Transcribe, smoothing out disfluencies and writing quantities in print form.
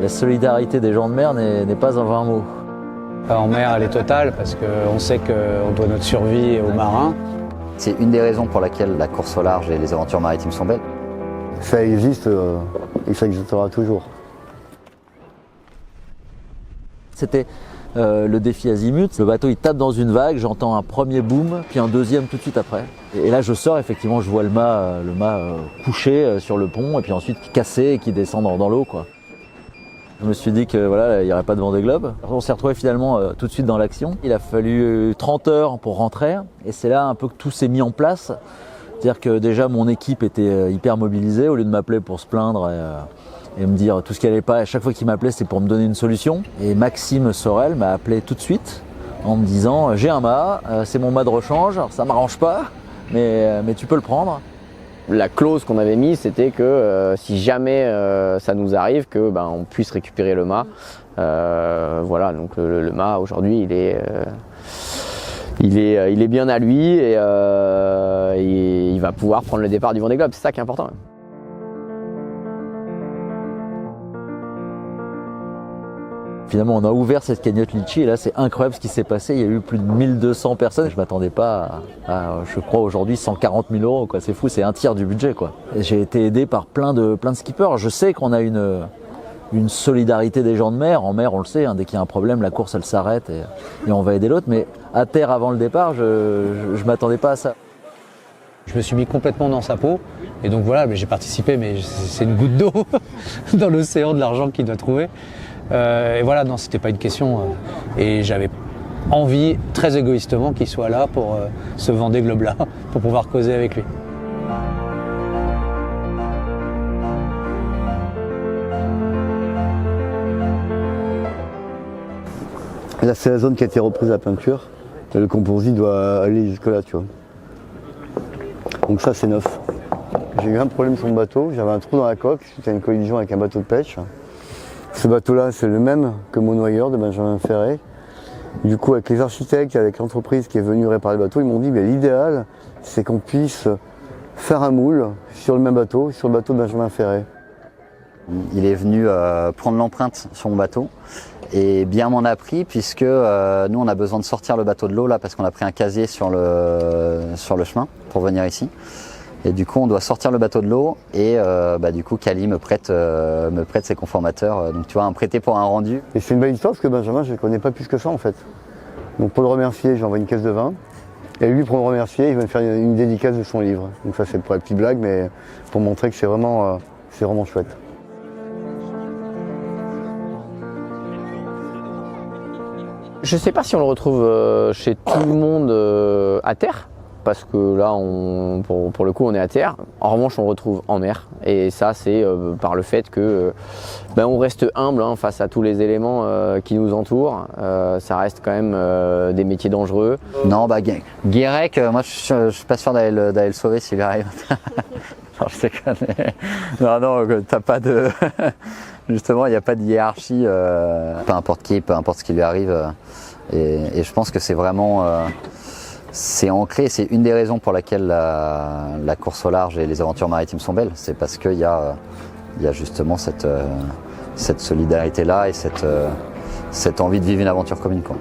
La solidarité des gens de mer n'est pas un vain mot. En mer, elle est totale parce qu'on sait qu'on doit notre survie aux marins. C'est une des raisons pour laquelle la course au large et les aventures maritimes sont belles. Ça existe et ça existera toujours. C'était le défi Azimut. Le bateau il tape dans une vague, j'entends un premier boom, puis un deuxième tout de suite après. Et là je sors, effectivement je vois le mât couché sur le pont et puis ensuite cassé et qui descend dans l'eau, quoi. Je me suis dit que voilà, il n'y aurait pas de Vendée Globe. On s'est retrouvé finalement tout de suite dans l'action. Il a fallu 30 heures pour rentrer et c'est là un peu que tout s'est mis en place. C'est-à-dire que déjà mon équipe était hyper mobilisée, au lieu de m'appeler pour se plaindre et me dire tout ce qui allait pas. À chaque fois qu'il m'appelait, c'était pour me donner une solution. Et Maxime Sorel m'a appelé tout de suite en me disant j'ai un mât, c'est mon mât de rechange, alors ça m'arrange pas, mais tu peux le prendre. La clause qu'on avait mise, c'était que si jamais ça nous arrive, que on puisse récupérer le mât. Voilà, donc le mât aujourd'hui, il est bien à lui et il va pouvoir prendre le départ du Vendée Globe. C'est ça qui est important. Finalement, on a ouvert cette cagnotte Litchi et là, c'est incroyable ce qui s'est passé. Il y a eu plus de 1200 personnes. Je ne m'attendais pas à, je crois, aujourd'hui 140 000 euros, quoi. C'est fou, c'est un tiers du budget, quoi. J'ai été aidé par plein de skippers. Je sais qu'on a une solidarité des gens de mer. En mer, on le sait, hein, dès qu'il y a un problème, la course, elle s'arrête et on va aider l'autre. Mais à terre, avant le départ, je ne m'attendais pas à ça. Je me suis mis complètement dans sa peau et donc voilà, j'ai participé, mais c'est une goutte d'eau dans l'océan de l'argent qu'il doit trouver. Et voilà, non, c'était pas une question. Et j'avais envie, très égoïstement, qu'il soit là pour ce Vendée Globe-là, pour pouvoir causer avec lui. Là, c'est la zone qui a été reprise à peinture. Et le composite doit aller jusque-là, tu vois. Donc ça, c'est neuf. J'ai eu un problème sur mon bateau. J'avais un trou dans la coque suite à une collision avec un bateau de pêche. Ce bateau-là, c'est le même que mon noyeur de Benjamin Ferré. Du coup, avec les architectes, avec l'entreprise qui est venue réparer le bateau, ils m'ont dit l'idéal, c'est qu'on puisse faire un moule sur le même bateau, sur le bateau de Benjamin Ferré. Il est venu prendre l'empreinte sur mon bateau et bien m'en a pris puisque nous, on a besoin de sortir le bateau de l'eau là parce qu'on a pris un casier sur le chemin pour venir ici. Et du coup, on doit sortir le bateau de l'eau et du coup, Cali me prête ses conformateurs. Donc tu vois, un prêté pour un rendu. Et c'est une belle histoire parce que Benjamin, je ne le connais pas plus que ça en fait. Donc pour le remercier, j'ai envoyé une caisse de vin. Et lui, pour me remercier, il va me faire une dédicace de son livre. Donc ça, c'est pour la petite blague, mais pour montrer que c'est vraiment chouette. Je ne sais pas si on le retrouve chez tout le monde à terre. Parce que là, pour le coup, on est à terre. En revanche, on le retrouve en mer. Et ça, c'est par le fait que on reste humble face à tous les éléments qui nous entourent. Ça reste quand même des métiers dangereux. Non, Guérec, moi, je suis pas sûr d'aller le sauver s'il lui arrive. Non, je déconne. Non, t'as pas de... Justement, il n'y a pas de hiérarchie. Peu importe qui, peu importe ce qui lui arrive. Et je pense que c'est vraiment... c'est ancré, c'est une des raisons pour laquelle la course au large et les aventures maritimes sont belles. C'est parce qu'il y a justement cette solidarité-là et cette envie de vivre une aventure commune, quoi.